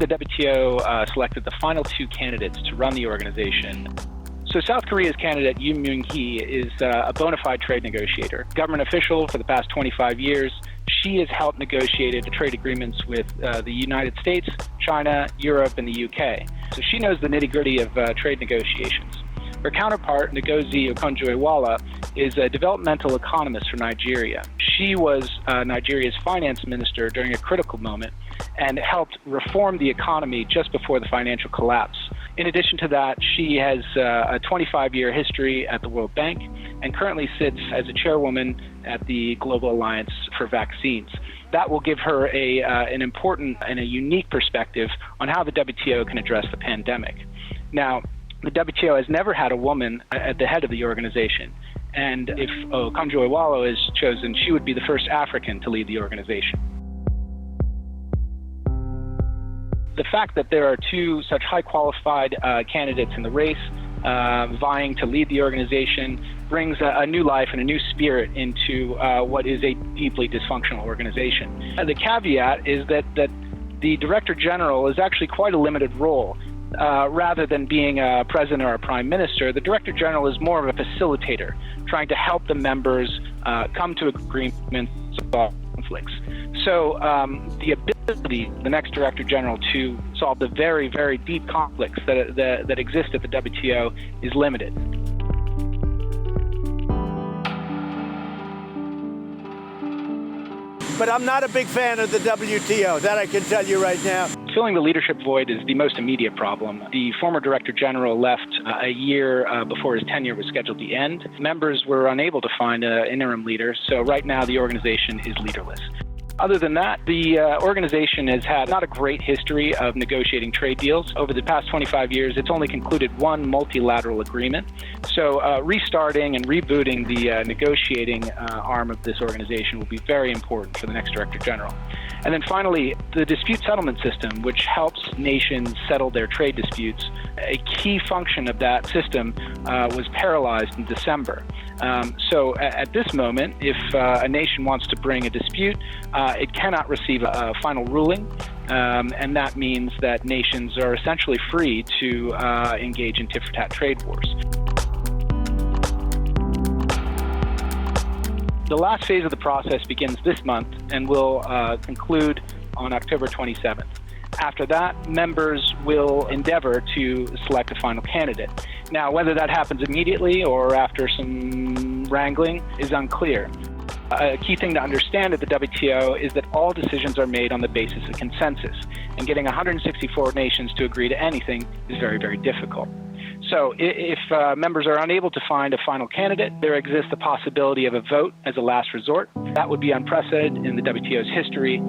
The WTO selected the final two candidates to run the organization. So South Korea's candidate, Myung-hee, is a bona fide trade negotiator, government official for the past 25 years. She has helped negotiate trade agreements with the United States, China, Europe, and the UK. So she knows the nitty-gritty of trade negotiations. Her counterpart, Ngozi Okonjo-Iweala, is a developmental economist from Nigeria. She was Nigeria's finance minister during a critical moment and helped reform the economy just before the financial collapse. In addition to that, she has a 25-year history at the World Bank and currently sits as a chairwoman at the Global Alliance for Vaccines. That will give her an important and a unique perspective on how the WTO can address the pandemic. Now, the WTO has never had a woman at the head of the organization, and if Okonjo-Iweala is chosen, she would be the first African to lead the organization. The fact that there are two such high-qualified candidates in the race vying to lead the organization brings a new life and a new spirit into what is a deeply dysfunctional organization. The caveat is that the Director General is actually quite a limited role. Rather than being a president or a prime minister, the Director General is more of a facilitator, trying to help the members come to agreements about conflicts. So the ability of the next Director General to solve the very, very deep conflicts that exist at the WTO is limited. But I'm not a big fan of the WTO, that I can tell you right now. Filling the leadership void is the most immediate problem. The former Director General left a year before his tenure was scheduled to end. Members were unable to find an interim leader, so right now the organization is leaderless. Other than that, the organization has had not a great history of negotiating trade deals. Over the past 25 years, it's only concluded one multilateral agreement. So restarting and rebooting the negotiating arm of this organization will be very important for the next Director General. And then finally, the dispute settlement system, which helps nations settle their trade disputes. A key function of that system was paralyzed in December. So at this moment, if a nation wants to bring a dispute, it cannot receive a final ruling, and that means that nations are essentially free to engage in tit-for-tat trade wars. The last phase of the process begins this month and will conclude on October 27th. After that, members will endeavor to select a final candidate. Now, whether that happens immediately or after some wrangling is unclear. A key thing to understand at the WTO is that all decisions are made on the basis of consensus, and getting 164 nations to agree to anything is very, very difficult. So if members are unable to find a final candidate, there exists the possibility of a vote as a last resort. That would be unprecedented in the WTO's history.